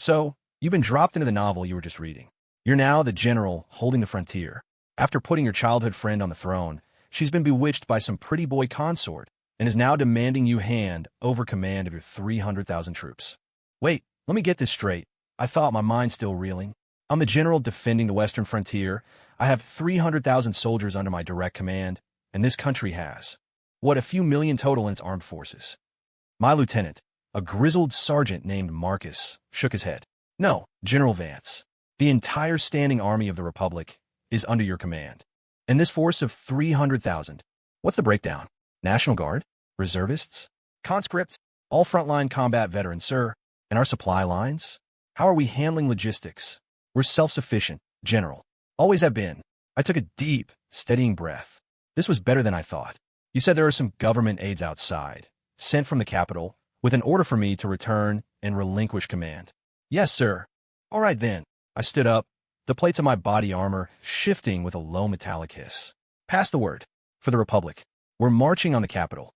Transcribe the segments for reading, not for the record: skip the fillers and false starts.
So, you've been dropped into the novel you were just reading. You're now the general holding the frontier. After putting your childhood friend on the throne, she's been bewitched by some pretty boy consort and is now demanding you hand over command of your 300,000 troops. Wait, let me get this straight. I thought, my mind still reeling. I'm the general defending the western frontier. I have 300,000 soldiers under my direct command, and this country has, what, a few million total in its armed forces. My lieutenant, a grizzled sergeant named Marcus, shook his head. No, General Vance. The entire standing army of the Republic is under your command. And this force of 300,000, what's the breakdown? National Guard? Reservists? Conscript? All frontline combat veterans, sir. And our supply lines? How are we handling logistics? We're self-sufficient, General. Always have been. I took a deep, steadying breath. This was better than I thought. You said there are some government aides outside, sent from the capital, with an order for me to return and relinquish command. Yes, sir. All right then. I stood up, the plates of my body armor shifting with a low metallic hiss. Pass the word. For the Republic. We're marching on the capital.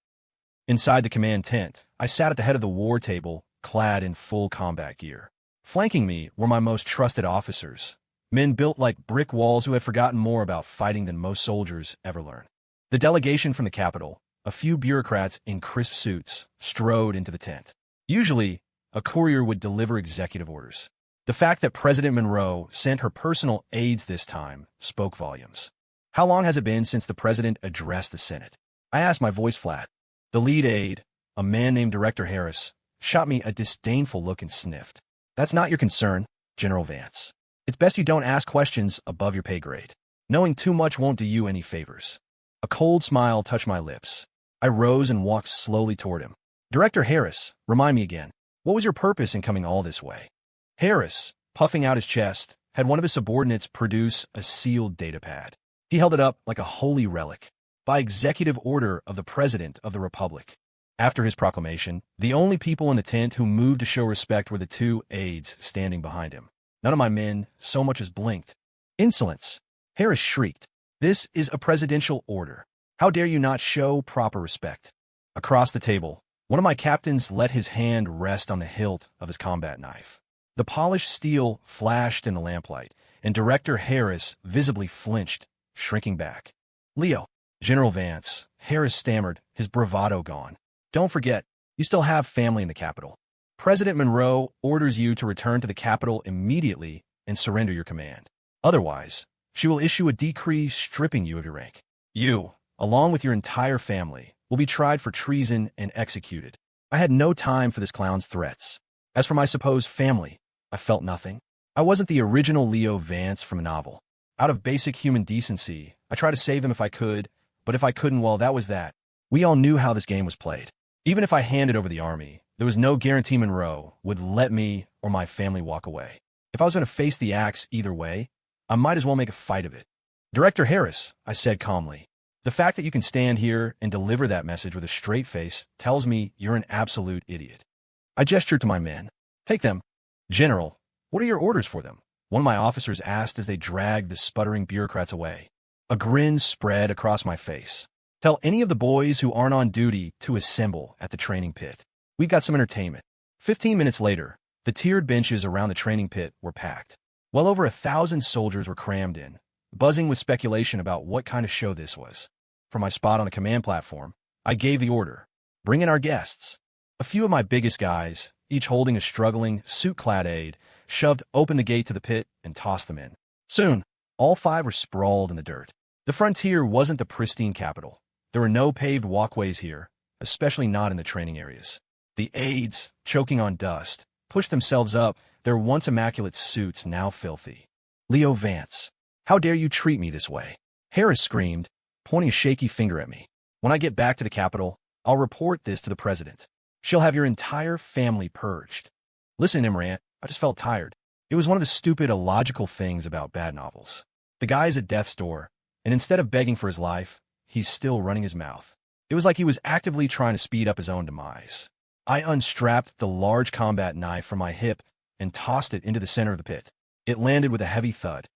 Inside the command tent, I sat at the head of the war table, clad in full combat gear. Flanking me were my most trusted officers, men built like brick walls who had forgotten more about fighting than most soldiers ever learn. The delegation from the capital, a few bureaucrats in crisp suits, strode into the tent. Usually, a courier would deliver executive orders. The fact that President Monroe sent her personal aides this time spoke volumes. How long has it been since the president addressed the Senate? I asked, my voice flat. The lead aide, a man named Director Harris, shot me a disdainful look and sniffed. That's not your concern, General Vance. It's best you don't ask questions above your pay grade. Knowing too much won't do you any favors. A cold smile touched my lips. I rose and walked slowly toward him. Director Harris, remind me again, what was your purpose in coming all this way? Harris, puffing out his chest, had one of his subordinates produce a sealed datapad. He held it up like a holy relic. By executive order of the President of the Republic. After his proclamation, the only people in the tent who moved to show respect were the two aides standing behind him. None of my men so much as blinked. Insolence! Harris shrieked. This is a presidential order. How dare you not show proper respect? Across the table, one of my captains let his hand rest on the hilt of his combat knife. The polished steel flashed in the lamplight, and Director Harris visibly flinched, shrinking back. Leo, General Vance, Harris stammered, his bravado gone. Don't forget, you still have family in the capital. President Monroe orders you to return to the capital immediately and surrender your command. Otherwise, she will issue a decree stripping you of your rank. You, along with your entire family, will be tried for treason and executed. I had no time for this clown's threats. As for my supposed family, I felt nothing. I wasn't the original Leo Vance from a novel. Out of basic human decency, I tried to save them if I could, but if I couldn't, well, that was that. We all knew how this game was played. Even if I handed over the army, there was no guarantee Monroe would let me or my family walk away. If I was going to face the axe either way, I might as well make a fight of it. Director Harris, I said calmly, the fact that you can stand here and deliver that message with a straight face tells me you're an absolute idiot. I gestured to my men. Take them. General, what are your orders for them? One of my officers asked as they dragged the sputtering bureaucrats away. A grin spread across my face. Tell any of the boys who aren't on duty to assemble at the training pit. We've got some entertainment. 15 minutes later, the tiered benches around the training pit were packed. Well over 1,000 soldiers were crammed in, buzzing with speculation about what kind of show this was. From my spot on the command platform, I gave the order. Bring in our guests. A few of my biggest guys, each holding a struggling, suit-clad aide, shoved open the gate to the pit and tossed them in. Soon, all 5 were sprawled in the dirt. The frontier wasn't the pristine capital. There were no paved walkways here, especially not in the training areas. The aides, choking on dust, pushed themselves up, their once immaculate suits now filthy. Leo Vance, how dare you treat me this way? Harris screamed, pointing a shaky finger at me. When I get back to the capital, I'll report this to the president. She'll have your entire family purged. Listen, Imran, I just felt tired. It was one of the stupid, illogical things about bad novels. The guy's at death's door, and instead of begging for his life, he's still running his mouth. It was like he was actively trying to speed up his own demise. I unstrapped the large combat knife from my hip and tossed it into the center of the pit. It landed with a heavy thud.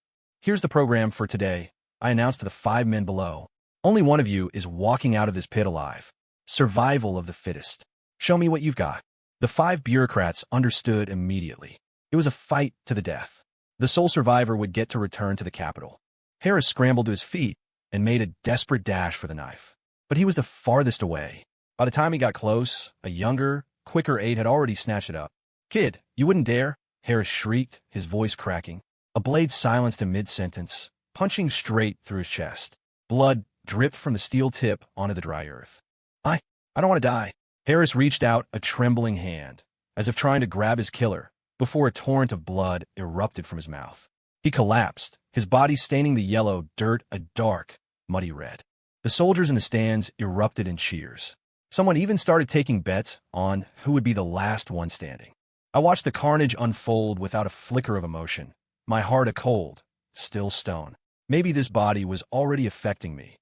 Here's the program for today, I announced to the 5 men below. Only one of you is walking out of this pit alive. Survival of the fittest. Show me what you've got. The 5 bureaucrats understood immediately. It was a fight to the death. The sole survivor would get to return to the capital. Harris scrambled to his feet and made a desperate dash for the knife. But he was the farthest away. By the time he got close, a younger, quicker aide had already snatched it up. "Kid, you wouldn't dare!" Harris shrieked, his voice cracking. A blade silenced him mid-sentence, punching straight through his chest. Blood dripped from the steel tip onto the dry earth. I don't want to die." Harris reached out a trembling hand, as if trying to grab his killer, before a torrent of blood erupted from his mouth. He collapsed, his body staining the yellow dirt a dark, muddy red. The soldiers in the stands erupted in cheers. Someone even started taking bets on who would be the last one standing. I watched the carnage unfold without a flicker of emotion, my heart a cold, still stone. Maybe this body was already affecting me.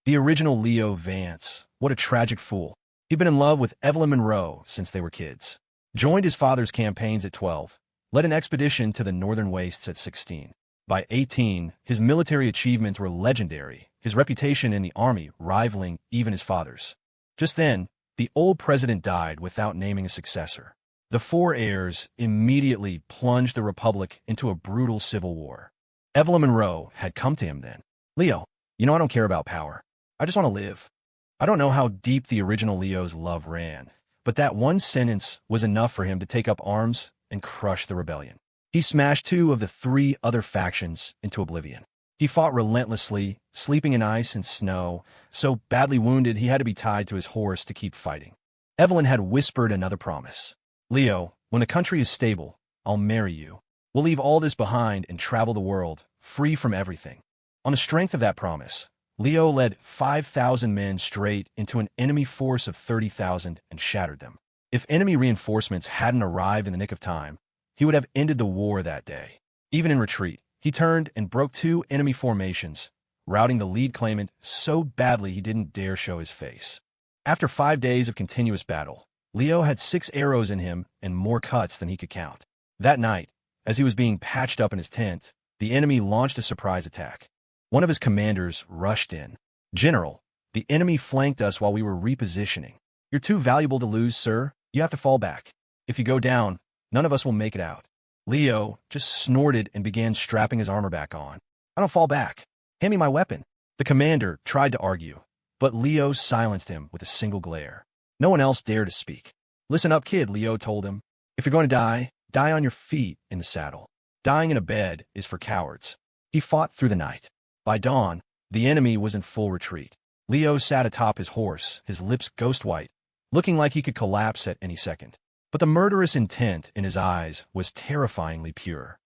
The original Leo Vance, what a tragic fool. He'd been in love with Evelyn Monroe since they were kids. Joined his father's campaigns at 12, led an expedition to the northern wastes at 16. By 18, his military achievements were legendary, his reputation in the army rivaling even his father's. Just then, the old president died without naming a successor. The four heirs immediately plunged the Republic into a brutal civil war. Evelyn Monroe had come to him then. "Leo, I don't care about power. I just want to live." I don't know how deep the original Leo's love ran, but that one sentence was enough for him to take up arms and crush the rebellion. He smashed 2 of the 3 other factions into oblivion. He fought relentlessly, sleeping in ice and snow, so badly wounded he had to be tied to his horse to keep fighting. Evelyn had whispered another promise. "Leo, when the country is stable, I'll marry you. We'll leave all this behind and travel the world, free from everything." On the strength of that promise, Leo led 5,000 men straight into an enemy force of 30,000 and shattered them. If enemy reinforcements hadn't arrived in the nick of time, he would have ended the war that day. Even in retreat, he turned and broke 2 enemy formations, routing the lead claimant so badly he didn't dare show his face. After 5 days of continuous battle, Leo had 6 arrows in him and more cuts than he could count. That night, as he was being patched up in his tent, the enemy launched a surprise attack. One of his commanders rushed in. "General, the enemy flanked us while we were repositioning. You're too valuable to lose, sir. You have to fall back. If you go down, none of us will make it out." Leo just snorted and began strapping his armor back on. "I don't fall back. Hand me my weapon." The commander tried to argue, but Leo silenced him with a single glare. No one else dared to speak. "Listen up, kid," Leo told him. "If you're going to die, die on your feet in the saddle. Dying in a bed is for cowards." He fought through the night. By dawn, the enemy was in full retreat. Leo sat atop his horse, his lips ghost-white, looking like he could collapse at any second. But the murderous intent in his eyes was terrifyingly pure.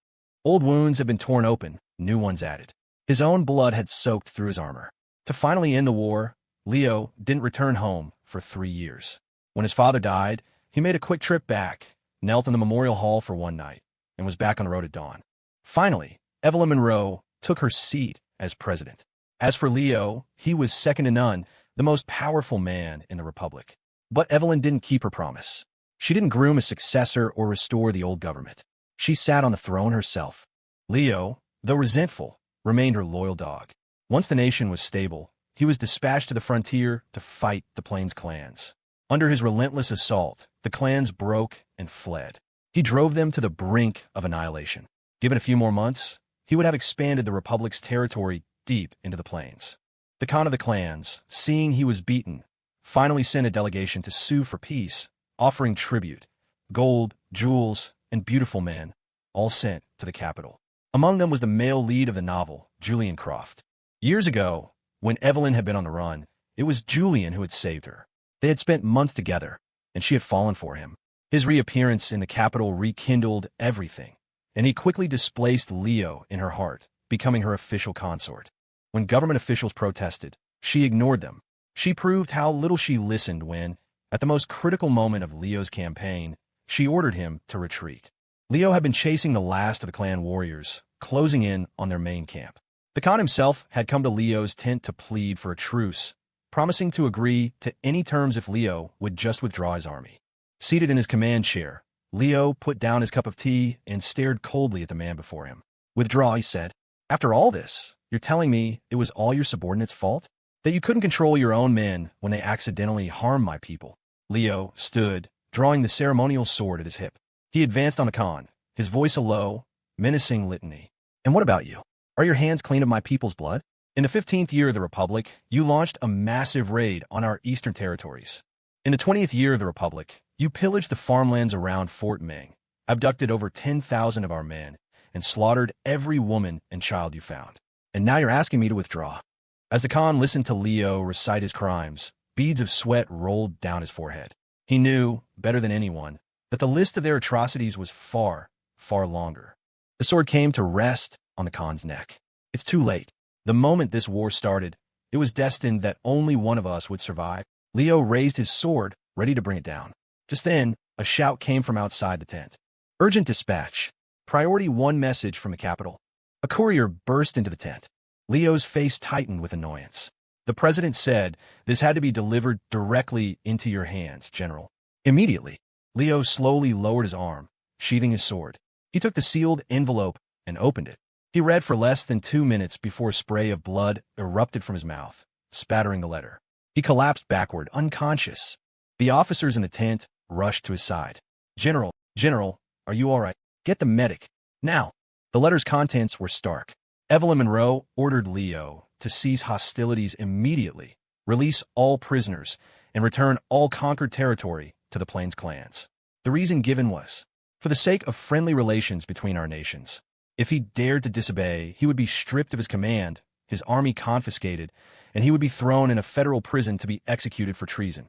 Old wounds had been torn open, new ones added. His own blood had soaked through his armor. To finally end the war, Leo didn't return home for 3 years. When his father died, he made a quick trip back, knelt in the memorial hall for one night, and was back on the road at dawn. Finally, Evelyn Monroe took her seat as president. As for Leo, he was second to none, the most powerful man in the Republic. But Evelyn didn't keep her promise. She didn't groom a successor or restore the old government. She sat on the throne herself. Leo, though resentful, remained her loyal dog. Once the nation was stable, he was dispatched to the frontier to fight the Plains clans. Under his relentless assault, the clans broke and fled. He drove them to the brink of annihilation. Given a few more months, he would have expanded the Republic's territory deep into the plains. The Khan of the clans, seeing he was beaten, finally sent a delegation to sue for peace, offering tribute, gold, jewels, and beautiful men, all sent to the capital. Among them was the male lead of the novel, Julian Croft. Years ago, when Evelyn had been on the run, it was Julian who had saved her. They had spent months together, and she had fallen for him. His reappearance in the capital rekindled everything, and he quickly displaced Leo in her heart, becoming her official consort. When government officials protested, she ignored them. She proved how little she listened when, at the most critical moment of Leo's campaign, she ordered him to retreat. Leo had been chasing the last of the clan warriors, closing in on their main camp. The Khan himself had come to Leo's tent to plead for a truce, promising to agree to any terms if Leo would just withdraw his army. Seated in his command chair, Leo put down his cup of tea and stared coldly at the man before him. "Withdraw," he said. "After all this, you're telling me it was all your subordinates' fault? That you couldn't control your own men when they accidentally harmed my people?" Leo stood, drawing the ceremonial sword at his hip. He advanced on the Khan, his voice a low, menacing litany. "And what about you? Are your hands clean of my people's blood? In the 15th year of the Republic, you launched a massive raid on our eastern territories. In the 20th year of the Republic, you pillaged the farmlands around Fort Ming, abducted over 10,000 of our men, and slaughtered every woman and child you found. And now you're asking me to withdraw." As the Khan listened to Leo recite his crimes, beads of sweat rolled down his forehead. He knew, better than anyone, that the list of their atrocities was far, far longer. The sword came to rest on the Khan's neck. It's too late. The moment this war started, it was destined that only one of us would survive. Leo raised his sword, ready to bring it down. Just then, a shout came from outside the tent. "Urgent dispatch. Priority 1 message from the capital." A courier burst into the tent. Leo's face tightened with annoyance. "The president said this had to be delivered directly into your hands, General." Immediately, Leo slowly lowered his arm, sheathing his sword. He took the sealed envelope and opened it. He read for less than 2 minutes before a spray of blood erupted from his mouth, spattering the letter. He collapsed backward, unconscious. The officers in the tent rushed to his side. General, are you all right? Get the medic. Now." The letter's contents were stark. Evelyn Monroe ordered Leo to cease hostilities immediately, release all prisoners, and return all conquered territory to the Plains clans. The reason given was, for the sake of friendly relations between our nations. If he dared to disobey, he would be stripped of his command, his army confiscated, and he would be thrown in a federal prison to be executed for treason.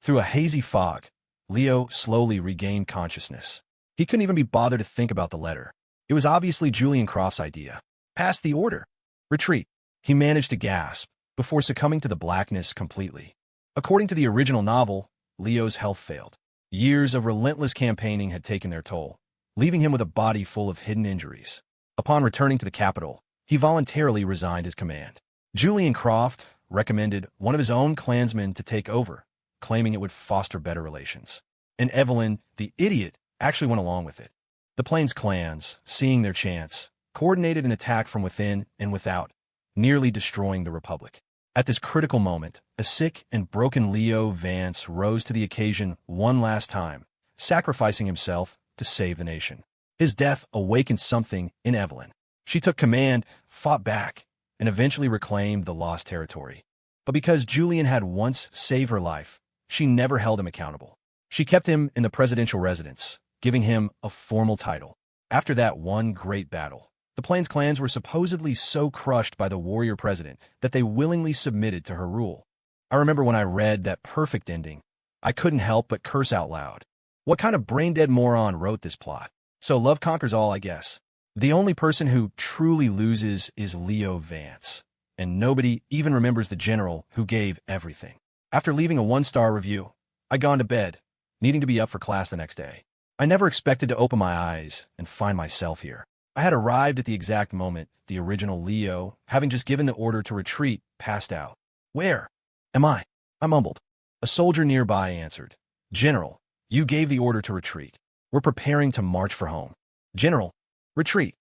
Through a hazy fog, Leo slowly regained consciousness. He couldn't even be bothered to think about the letter. It was obviously Julian Croft's idea. "Pass the order. Retreat." He managed to gasp before succumbing to the blackness completely. According to the original novel, Leo's health failed. Years of relentless campaigning had taken their toll, leaving him with a body full of hidden injuries. Upon returning to the capital, he voluntarily resigned his command. Julian Croft recommended one of his own clansmen to take over, claiming it would foster better relations. And Evelyn, the idiot, actually went along with it. The Plains clans, seeing their chance, coordinated an attack from within and without, nearly destroying the Republic. At this critical moment, a sick and broken Leo Vance rose to the occasion one last time, sacrificing himself to save the nation. His death awakened something in Evelyn. She took command, fought back, and eventually reclaimed the lost territory. But because Julian had once saved her life, she never held him accountable. She kept him in the presidential residence, giving him a formal title. After that one great battle, the Plains clans were supposedly so crushed by the warrior president that they willingly submitted to her rule. I remember when I read that perfect ending, I couldn't help but curse out loud. What kind of brain-dead moron wrote this plot? So love conquers all, I guess. The only person who truly loses is Leo Vance, and nobody even remembers the general who gave everything. After leaving a 1-star review, I'd gone to bed, needing to be up for class the next day. I never expected to open my eyes and find myself here. I had arrived at the exact moment the original Leo, having just given the order to retreat, passed out. "Where am I?" I mumbled. A soldier nearby answered. "General, you gave the order to retreat. We're preparing to march for home." "General, retreat.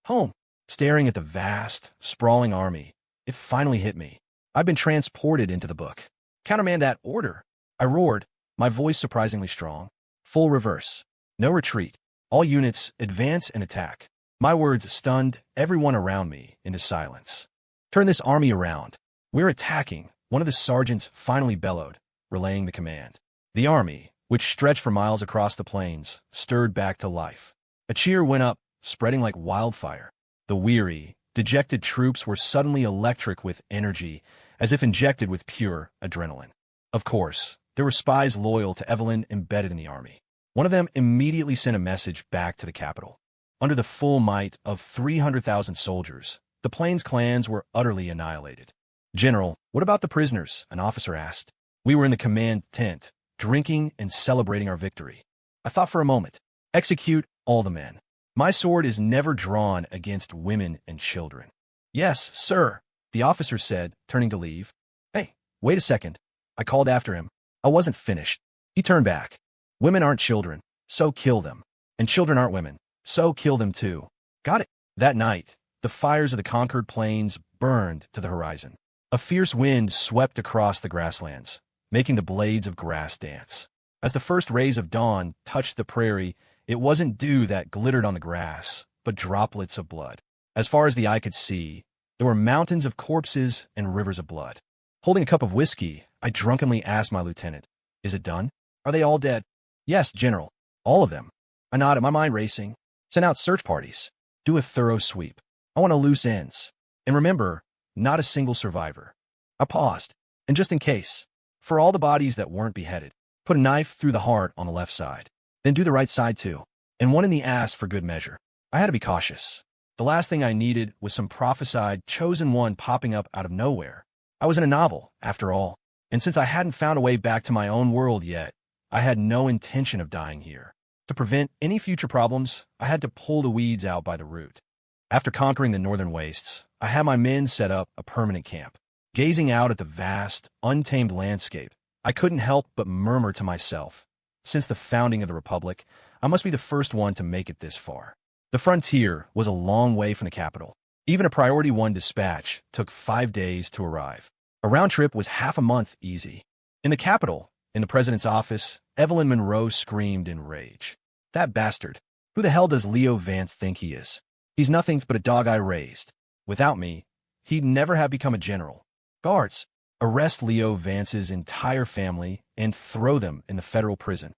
Home." Staring at the vast, sprawling army, it finally hit me. I'd been transported into the book. "Countermand that order," I roared, my voice surprisingly strong. "Full reverse. No retreat. All units advance and attack." My words stunned everyone around me into silence. "Turn this army around. We're attacking," one of the sergeants finally bellowed, relaying the command. The army, which stretched for miles across the plains, stirred back to life. A cheer went up, spreading like wildfire. The weary, dejected troops were suddenly electric with energy, as if injected with pure adrenaline. Of course, there were spies loyal to Evelyn embedded in the army. One of them immediately sent a message back to the capital. Under the full might of 300,000 soldiers, the Plains clans were utterly annihilated. "General, what about the prisoners?" an officer asked. We were in the command tent, drinking and celebrating our victory. I thought for a moment. Execute all the men. My sword is never drawn against women and children. "Yes, sir," the officer said, turning to leave. "Hey, wait a second," I called after him. I wasn't finished. He turned back. "Women aren't children, so kill them. And children aren't women, so kill them too." Got it. That night, the fires of the conquered plains burned to the horizon. A fierce wind swept across the grasslands, making the blades of grass dance. As the first rays of dawn touched the prairie, It wasn't dew that glittered on the grass, but droplets of blood. As far as the eye could see, there were mountains of corpses and rivers of blood. Holding a cup of whiskey, I drunkenly asked my lieutenant, "Is it done? Are they all dead?" "Yes, General. All of them." I nodded, my mind racing. "Send out search parties. Do a thorough sweep. I want no loose ends. And remember, not a single survivor." I paused, and just in case, for all the bodies that weren't beheaded, put a knife through the heart on the left side. Then do the right side too, and one in the ass for good measure. I had to be cautious. The last thing I needed was some prophesied chosen one popping up out of nowhere. I was in a novel, after all, and since I hadn't found a way back to my own world yet, I had no intention of dying here. To prevent any future problems, I had to pull the weeds out by the root. After conquering the northern wastes, I had my men set up a permanent camp. Gazing out at the vast, untamed landscape, I couldn't help but murmur to myself, since the founding of the Republic, I must be the first one to make it this far. The frontier was a long way from the capital. Even a Priority 1 dispatch took 5 days to arrive. A round trip was half a month easy. In the capital, in the president's office, Evelyn Monroe screamed in rage. "That bastard! Who the hell does Leo Vance think he is? He's nothing but a dog I raised. Without me, he'd never have become a general. Guards, arrest Leo Vance's entire family and throw them in the federal prison."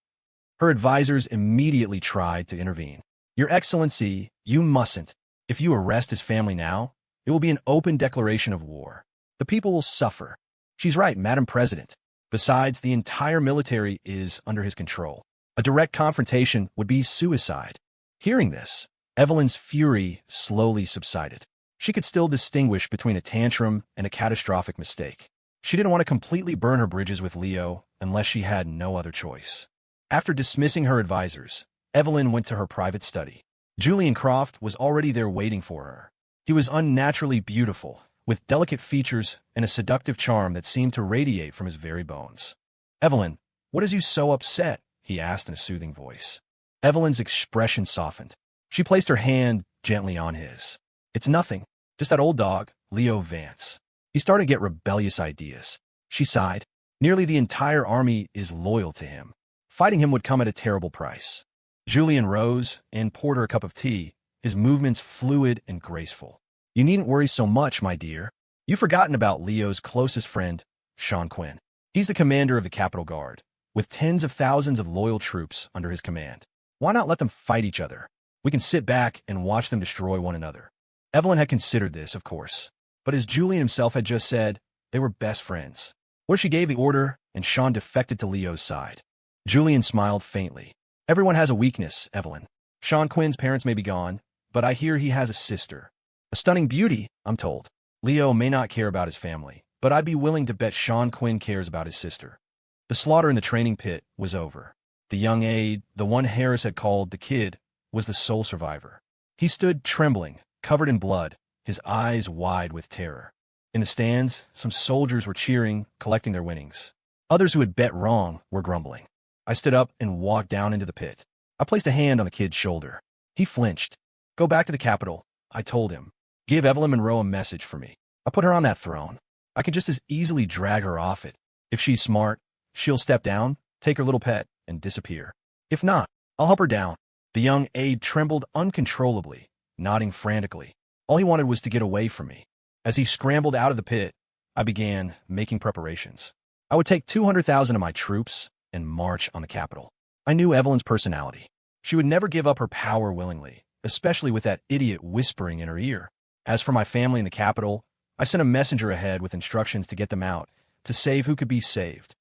Her advisors immediately tried to intervene. "Your Excellency, you mustn't. If you arrest his family now, it will be an open declaration of war. The people will suffer." "She's right, Madam President. Besides, the entire military is under his control. A direct confrontation would be suicide." Hearing this, Evelyn's fury slowly subsided. She could still distinguish between a tantrum and a catastrophic mistake. She didn't want to completely burn her bridges with Leo unless she had no other choice. After dismissing her advisors, Evelyn went to her private study. Julian Croft was already there waiting for her. He was unnaturally beautiful, with delicate features and a seductive charm that seemed to radiate from his very bones. "Evelyn, what has you so upset?" he asked in a soothing voice. Evelyn's expression softened. She placed her hand gently on his. "It's nothing. Just that old dog, Leo Vance. He started to get rebellious ideas." She sighed. "Nearly the entire army is loyal to him. Fighting him would come at a terrible price." Julian rose and poured her a cup of tea, his movements fluid and graceful. "You needn't worry so much, my dear. You've forgotten about Leo's closest friend, Shawn Quinn. He's the commander of the Capitol Guard, with tens of thousands of loyal troops under his command. Why not let them fight each other? We can sit back and watch them destroy one another." Evelyn had considered this, of course, but as Julian himself had just said, they were best friends. What if she gave the order and Shawn defected to Leo's side? Julian smiled faintly. "Everyone has a weakness, Evelyn. Shawn Quinn's parents may be gone, but I hear he has a sister. A stunning beauty, I'm told. Leo may not care about his family, but I'd be willing to bet Shawn Quinn cares about his sister." The slaughter in the training pit was over. The young aide, the one Harris had called the kid, was the sole survivor. He stood trembling, covered in blood, his eyes wide with terror. In the stands, some soldiers were cheering, collecting their winnings. Others who had bet wrong were grumbling. I stood up and walked down into the pit. I placed a hand on the kid's shoulder. He flinched. "Go back to the Capitol," I told him. "Give Evelyn Monroe a message for me. I put her on that throne. I could just as easily drag her off it. If she's smart, she'll step down, take her little pet, and disappear. If not, I'll help her down." The young aide trembled uncontrollably, nodding frantically. All he wanted was to get away from me. As he scrambled out of the pit, I began making preparations. I would take 200,000 of my troops and march on the Capitol. I knew Evelyn's personality. She would never give up her power willingly, especially with that idiot whispering in her ear. As for my family in the Capitol, I sent a messenger ahead with instructions to get them out, to save who could be saved.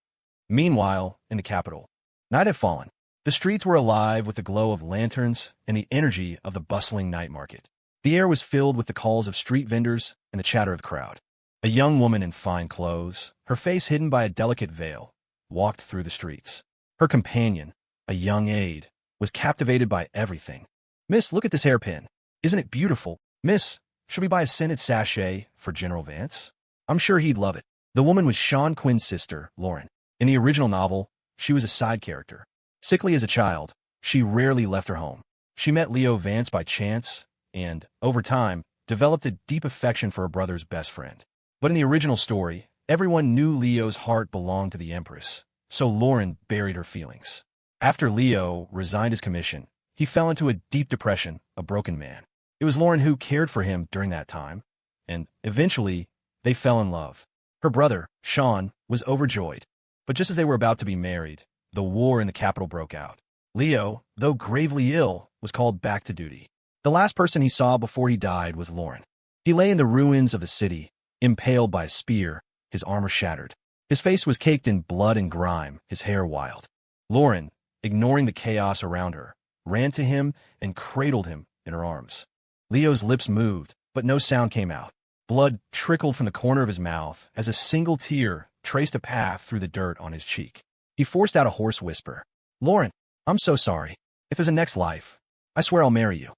Meanwhile, in the Capitol, night had fallen. The streets were alive with the glow of lanterns and the energy of the bustling night market. The air was filled with the calls of street vendors and the chatter of the crowd. A young woman in fine clothes, her face hidden by a delicate veil, walked through the streets. Her companion, a young aide, was captivated by everything. "Miss, look at this hairpin. Isn't it beautiful? Miss, should we buy a scented sachet for General Vance? I'm sure he'd love it." The woman was Shawn Quinn's sister, Lauren. In the original novel, she was a side character. Sickly as a child, she rarely left her home. She met Leo Vance by chance and, over time, developed a deep affection for her brother's best friend. But in the original story, everyone knew Leo's heart belonged to the Empress, so Lauren buried her feelings. After Leo resigned his commission, he fell into a deep depression, a broken man. It was Lauren who cared for him during that time, and eventually, they fell in love. Her brother, Shawn, was overjoyed. But just as they were about to be married, the war in the capital broke out. Leo, though gravely ill, was called back to duty. The last person he saw before he died was Lauren. He lay in the ruins of the city, impaled by a spear, his armor shattered. His face was caked in blood and grime, his hair wild. Lauren, ignoring the chaos around her, ran to him and cradled him in her arms. Leo's lips moved, but no sound came out. Blood trickled from the corner of his mouth as a single tear traced a path through the dirt on his cheek. He forced out a hoarse whisper. "Lauren, I'm so sorry. If there's a next life, I swear I'll marry you."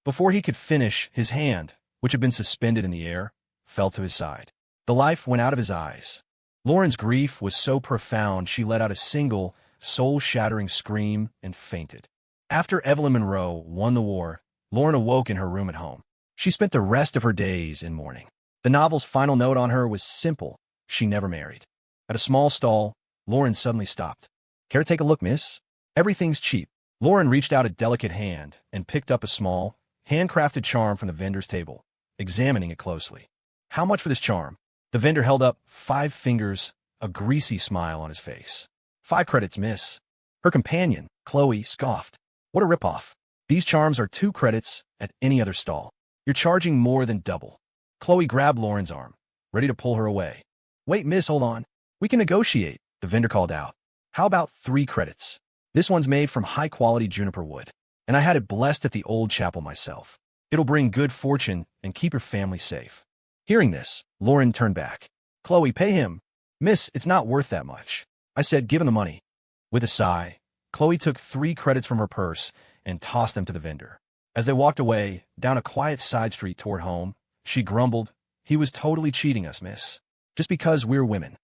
Before he could finish, his hand, which had been suspended in the air, fell to his side. The life went out of his eyes. Lauren's grief was so profound she let out a single, soul-shattering scream and fainted. After Evelyn Monroe won the war, Lauren awoke in her room at home. She spent the rest of her days in mourning. The novel's final note on her was simple: she never married. At a small stall, Lauren suddenly stopped. "Care to take a look, miss? Everything's cheap." Lauren reached out a delicate hand and picked up a small, handcrafted charm from the vendor's table, examining it closely. "How much for this charm?" The vendor held up 5 fingers, a greasy smile on his face. 5 credits, miss." Her companion, Chloe, scoffed. "What a ripoff. These charms are 2 credits at any other stall. You're charging more than double." Chloe grabbed Lauren's arm, ready to pull her away. "Wait, miss, hold on. We can negotiate," the vendor called out. "How about 3 credits? This one's made from high-quality juniper wood, and I had it blessed at the old chapel myself. It'll bring good fortune and keep your family safe." Hearing this, Lauren turned back. "Chloe, pay him." "Miss, it's not worth that much. I said give him the money." With a sigh, Chloe took 3 credits from her purse and tossed them to the vendor. As they walked away, down a quiet side street toward home, she grumbled, "He was totally cheating us, miss. Just because we're women."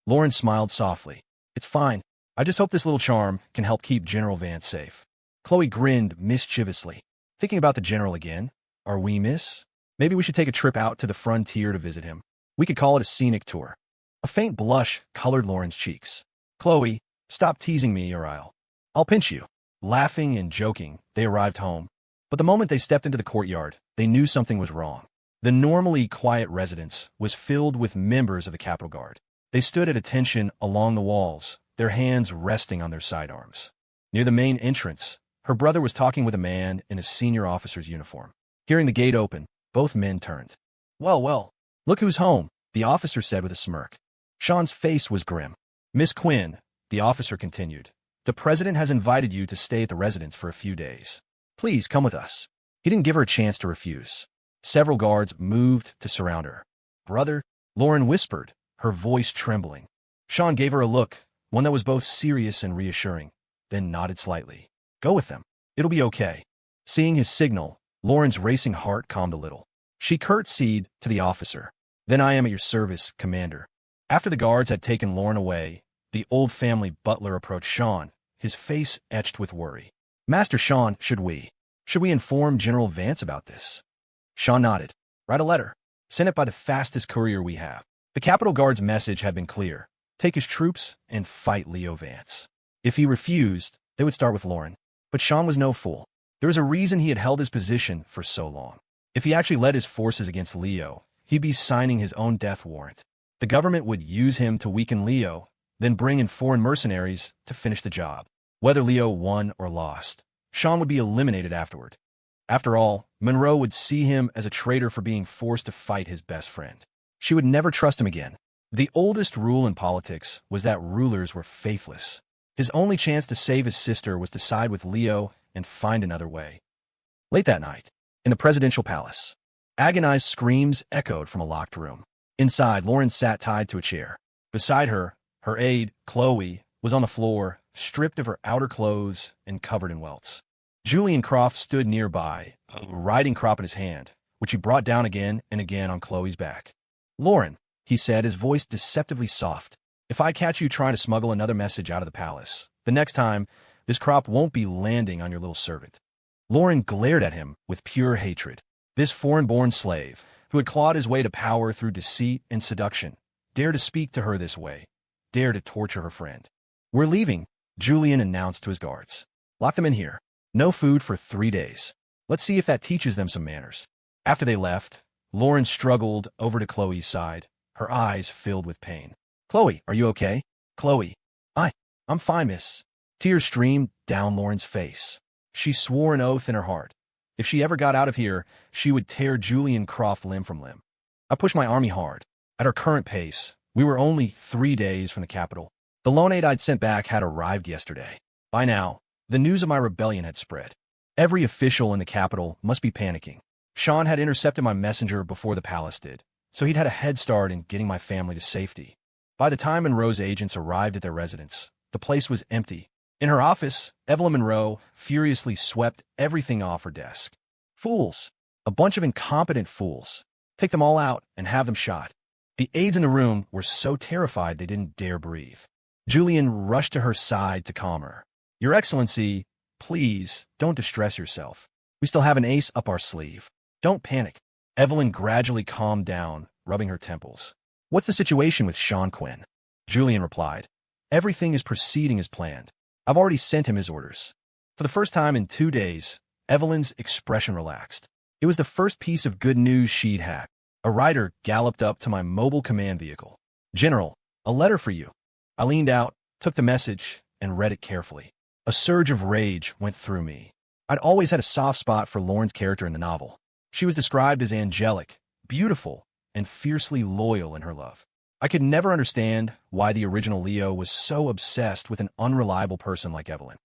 Lauren smiled softly. "It's fine. I just hope this little charm can help keep General Vance safe." Chloe grinned mischievously. "Thinking about the general again? Are we, miss? Maybe we should take a trip out to the frontier to visit him. We could call it a scenic tour." A faint blush colored Lauren's cheeks. "Chloe, stop teasing me or I'll pinch you." Laughing and joking, they arrived home. But the moment they stepped into the courtyard, they knew something was wrong. The normally quiet residence was filled with members of the Capitol Guard. They stood at attention along the walls, their hands resting on their sidearms. Near the main entrance, her brother was talking with a man in a senior officer's uniform. Hearing the gate open, both men turned. Well, look who's home," the officer said with a smirk. Shawn's face was grim. "Miss Quinn," the officer continued, "the president has invited you to stay at the residence for a few days. Please come with us." He didn't give her a chance to refuse. Several guards moved to surround her. "Brother," Lauren whispered, her voice trembling. Shawn gave her a look, one that was both serious and reassuring, then nodded slightly. "Go with them. It'll be okay." Seeing his signal, Lauren's racing heart calmed a little. She curtsied to the officer. "Then I am at your service, Commander." After the guards had taken Lauren away, the old family butler approached Shawn, his face etched with worry. "Master Shawn, should we inform General Vance about this?" Shawn nodded. "Write a letter. Send it by the fastest courier we have." The Capitol Guard's message had been clear: take his troops and fight Leo Vance. If he refused, they would start with Lauren. But Shawn was no fool. There was a reason he had held his position for so long. If he actually led his forces against Leo, he'd be signing his own death warrant. The government would use him to weaken Leo, then bring in foreign mercenaries to finish the job. Whether Leo won or lost, Shawn would be eliminated afterward. After all, Monroe would see him as a traitor for being forced to fight his best friend. She would never trust him again. The oldest rule in politics was that rulers were faithless. His only chance to save his sister was to side with Leo and find another way. Late that night, in the presidential palace, agonized screams echoed from a locked room. Inside, Lauren sat tied to a chair. Beside her, her aide, Chloe, was on the floor, stripped of her outer clothes and covered in welts. Julian Croft stood nearby, a riding crop in his hand, which he brought down again and again on Chloe's back. "Lauren," he said, his voice deceptively soft, "if I catch you trying to smuggle another message out of the palace, the next time, this crop won't be landing on your little servant." Lauren glared at him with pure hatred. This foreign-born slave, who had clawed his way to power through deceit and seduction, dared to speak to her this way, dared to torture her friend. "We're leaving," Julian announced to his guards. "Lock them in here. No food for 3 days. Let's see if that teaches them some manners. After they left, Lauren struggled over to Chloe's side, her eyes filled with pain. Chloe, are you okay? Chloe. I'm fine, miss. Tears streamed down Lauren's face. She swore an oath in her heart. If she ever got out of here, she would tear Julian Croft limb from limb. I pushed my army hard. At our current pace, we were only 3 days from the capital. The loan aid I'd sent back had arrived yesterday. By now, the news of my rebellion had spread. Every official in the capital must be panicking. Shawn had intercepted my messenger before the palace did, so he'd had a head start in getting my family to safety. By the time Monroe's agents arrived at their residence, the place was empty. In her office, Evelyn Monroe furiously swept everything off her desk. Fools. A bunch of incompetent fools. Take them all out and have them shot. The aides in the room were so terrified they didn't dare breathe. Julian rushed to her side to calm her. Your Excellency, please, don't distress yourself. We still have an ace up our sleeve. Don't panic. Evelyn gradually calmed down, rubbing her temples. What's the situation with Shawn Quinn? Julian replied. Everything is proceeding as planned. I've already sent him his orders. For the first time in 2 days, Evelyn's expression relaxed. It was the first piece of good news she'd had. A rider galloped up to my mobile command vehicle. General, a letter for you. I leaned out, took the message, and read it carefully. A surge of rage went through me. I'd always had a soft spot for Lauren's character in the novel. She was described as angelic, beautiful, and fiercely loyal in her love. I could never understand why the original Leo was so obsessed with an unreliable person like Evelyn.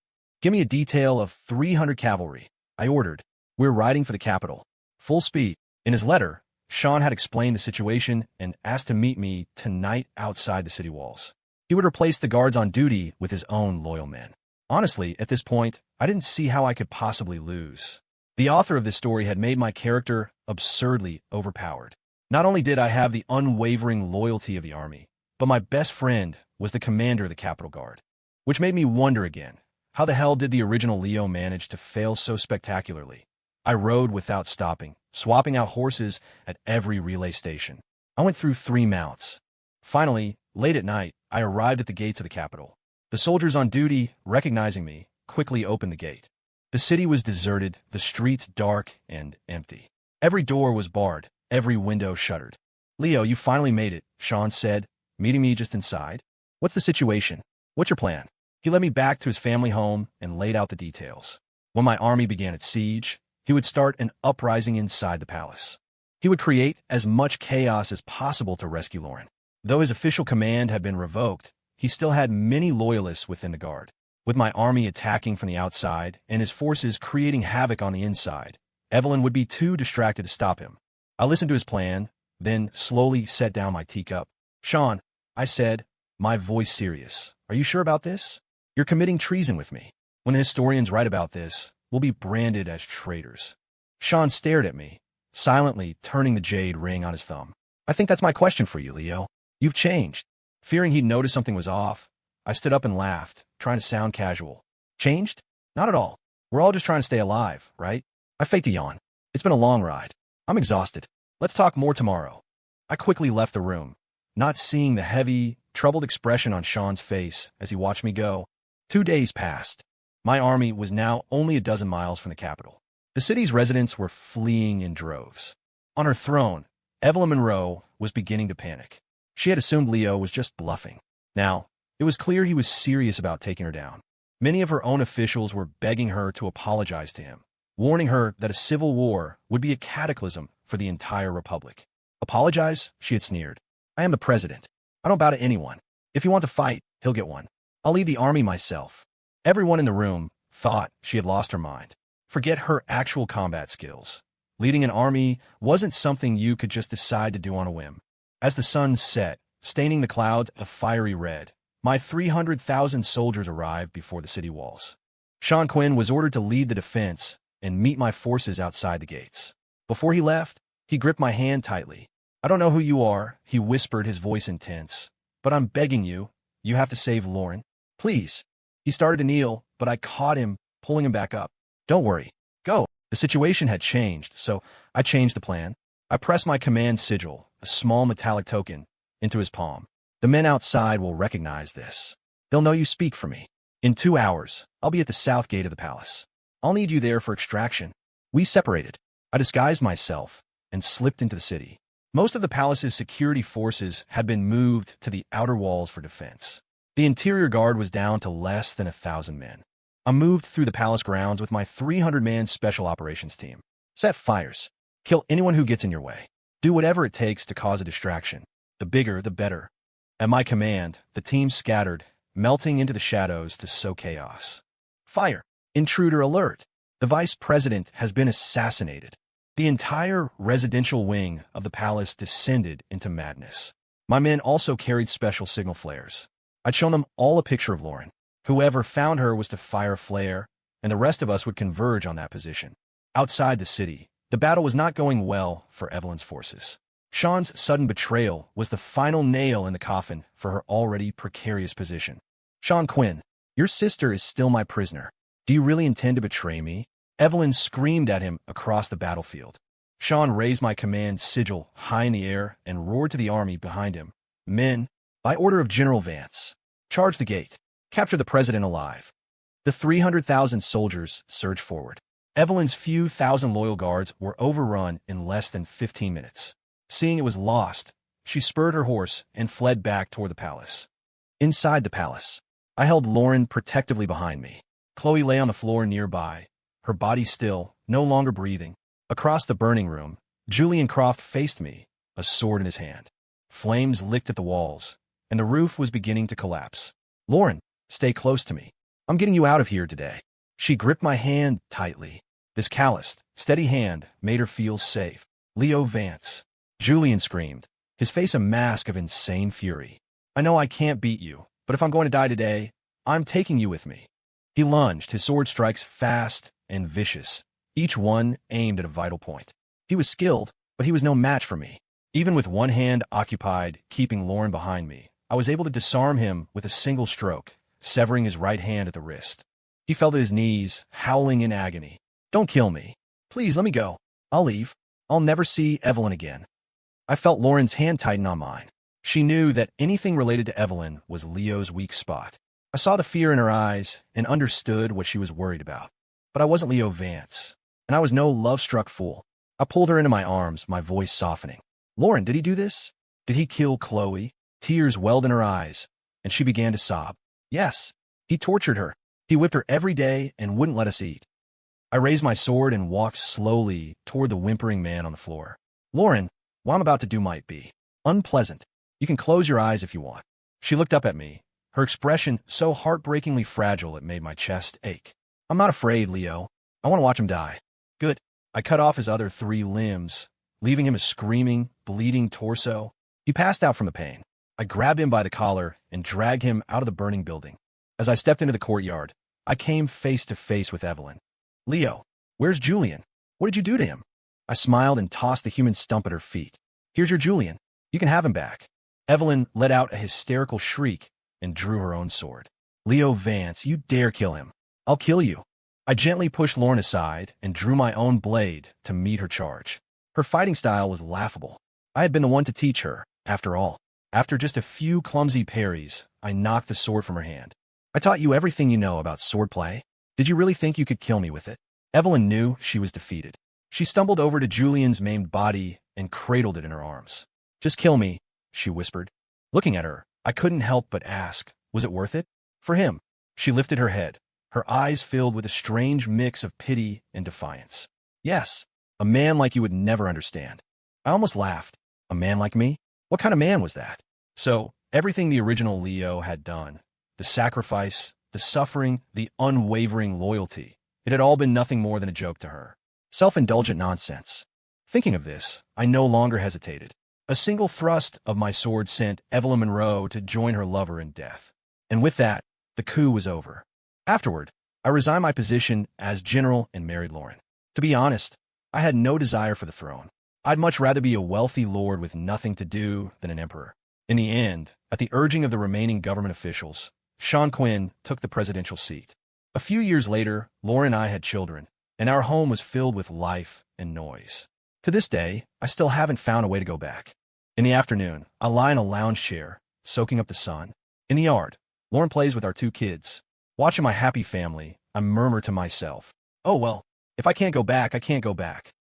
Give me a detail of 300 cavalry, I ordered. We're riding for the capital. Full speed. In his letter, Shawn had explained the situation and asked to meet me tonight outside the city walls. He would replace the guards on duty with his own loyal men. Honestly, at this point, I didn't see how I could possibly lose. The author of this story had made my character absurdly overpowered. Not only did I have the unwavering loyalty of the army, but my best friend was the commander of the Capitol Guard. Which made me wonder again, how the hell did the original Leo manage to fail so spectacularly? I rode without stopping, swapping out horses at every relay station. I went through 3 mounts. Finally, late at night, I arrived at the gates of the Capitol. The soldiers on duty, recognizing me, quickly opened the gate. The city was deserted, the streets dark and empty. Every door was barred, every window shuttered. Leo, you finally made it, Shawn said, meeting me just inside. What's the situation? What's your plan? He led me back to his family home and laid out the details. When my army began its siege, he would start an uprising inside the palace. He would create as much chaos as possible to rescue Lauren. Though his official command had been revoked, he still had many loyalists within the guard. With my army attacking from the outside and his forces creating havoc on the inside, Evelyn would be too distracted to stop him. I listened to his plan, then slowly set down my teacup. Shawn, I said, my voice serious. Are you sure about this? You're committing treason with me. When the historians write about this, we'll be branded as traitors. Shawn stared at me, silently turning the jade ring on his thumb. I think that's my question for you, Leo. You've changed. Fearing he'd noticed something was off, I stood up and laughed, trying to sound casual. Changed? Not at all. We're all just trying to stay alive, right? I faked a yawn. It's been a long ride. I'm exhausted. Let's talk more tomorrow. I quickly left the room, not seeing the heavy, troubled expression on Shawn's face as he watched me go. 2 days passed. My army was now only a dozen miles from the capital. The city's residents were fleeing in droves. On her throne, Evelyn Monroe was beginning to panic. She had assumed Leo was just bluffing. Now, it was clear he was serious about taking her down. Many of her own officials were begging her to apologize to him, warning her that a civil war would be a cataclysm for the entire republic. Apologize? She had sneered. I am the president. I don't bow to anyone. If he wants a fight, he'll get one. I'll lead the army myself. Everyone in the room thought she had lost her mind. Forget her actual combat skills. Leading an army wasn't something you could just decide to do on a whim. As the sun set, staining the clouds a fiery red, my 300,000 soldiers arrived before the city walls. Shawn Quinn was ordered to lead the defense and meet my forces outside the gates. Before he left, he gripped my hand tightly. I don't know who you are, he whispered, his voice intense, but I'm begging you, you have to save Lauren. Please. He started to kneel, but I caught him, pulling him back up. Don't worry. Go. The situation had changed, so I changed the plan. I pressed my command sigil, a small metallic token, into his palm. The men outside will recognize this. They'll know you speak for me. In 2 hours, I'll be at the south gate of the palace. I'll need you there for extraction. We separated. I disguised myself and slipped into the city. Most of the palace's security forces had been moved to the outer walls for defense. The interior guard was down to less than 1,000 men. I moved through the palace grounds with my 300-man special operations team. Set fires. Kill anyone who gets in your way. Do whatever it takes to cause a distraction. The bigger, the better. At my command, the team scattered, melting into the shadows to sow chaos. Fire! Intruder alert! The vice president has been assassinated. The entire residential wing of the palace descended into madness. My men also carried special signal flares. I'd shown them all a picture of Lauren. Whoever found her was to fire a flare, and the rest of us would converge on that position. Outside the city, the battle was not going well for Evelyn's forces. Shawn's sudden betrayal was the final nail in the coffin for her already precarious position. Shawn Quinn, your sister is still my prisoner. Do you really intend to betray me? Evelyn screamed at him across the battlefield. Shawn raised my command sigil high in the air and roared to the army behind him. Men, by order of General Vance, charge the gate. Capture the president alive. The 300,000 soldiers surged forward. Evelyn's few thousand loyal guards were overrun in less than 15 minutes. Seeing it was lost, she spurred her horse and fled back toward the palace. Inside the palace, I held Lauren protectively behind me. Chloe lay on the floor nearby, her body still, no longer breathing. Across the burning room, Julian Croft faced me, a sword in his hand. Flames licked at the walls, and the roof was beginning to collapse. Lauren, stay close to me. I'm getting you out of here today. She gripped my hand tightly. This calloused, steady hand made her feel safe. Leo Vance. Julian screamed, his face a mask of insane fury. I know I can't beat you, but if I'm going to die today, I'm taking you with me. He lunged, his sword strikes fast and vicious, each one aimed at a vital point. He was skilled, but he was no match for me. Even with one hand occupied, keeping Lauren behind me, I was able to disarm him with a single stroke, severing his right hand at the wrist. He fell to his knees, howling in agony. Don't kill me. Please, let me go. I'll leave. I'll never see Evelyn again. I felt Lauren's hand tighten on mine. She knew that anything related to Evelyn was Leo's weak spot. I saw the fear in her eyes and understood what she was worried about. But I wasn't Leo Vance, and I was no love-struck fool. I pulled her into my arms, my voice softening. Lauren, did he do this? Did he kill Chloe? Tears welled in her eyes, and she began to sob. Yes, he tortured her. He whipped her every day and wouldn't let us eat. I raised my sword and walked slowly toward the whimpering man on the floor. Lauren, what I'm about to do might be unpleasant. You can close your eyes if you want. She looked up at me, her expression so heartbreakingly fragile it made my chest ache. I'm not afraid, Leo. I want to watch him die. Good. I cut off his other 3 limbs, leaving him a screaming, bleeding torso. He passed out from the pain. I grabbed him by the collar and dragged him out of the burning building. As I stepped into the courtyard, I came face to face with Evelyn. Leo, where's Julian? What did you do to him? I smiled and tossed the human stump at her feet. Here's your Julian. You can have him back. Evelyn let out a hysterical shriek and drew her own sword. Leo Vance, you dare kill him. I'll kill you. I gently pushed Lauren aside and drew my own blade to meet her charge. Her fighting style was laughable. I had been the one to teach her, after all. After just a few clumsy parries, I knocked the sword from her hand. I taught you everything you know about swordplay. Did you really think you could kill me with it? Evelyn knew she was defeated. She stumbled over to Julian's maimed body and cradled it in her arms. Just kill me, she whispered. Looking at her, I couldn't help but ask, was it worth it? For him. She lifted her head, her eyes filled with a strange mix of pity and defiance. Yes, a man like you would never understand. I almost laughed. A man like me? What kind of man was that? So, everything the original Leo had done, the sacrifice, the suffering, the unwavering loyalty, it had all been nothing more than a joke to her. Self-indulgent nonsense. Thinking of this, I no longer hesitated. A single thrust of my sword sent Evelyn Monroe to join her lover in death. And with that, the coup was over. Afterward, I resigned my position as general and married Lauren. To be honest, I had no desire for the throne. I'd much rather be a wealthy lord with nothing to do than an emperor. In the end, at the urging of the remaining government officials, Shawn Quinn took the presidential seat. A few years later, Lauren and I had children, and our home was filled with life and noise. To this day, I still haven't found a way to go back. In the afternoon, I lie in a lounge chair, soaking up the sun. In the yard, Lauren plays with our 2 kids. Watching my happy family, I murmur to myself, Oh well, if I can't go back, I can't go back.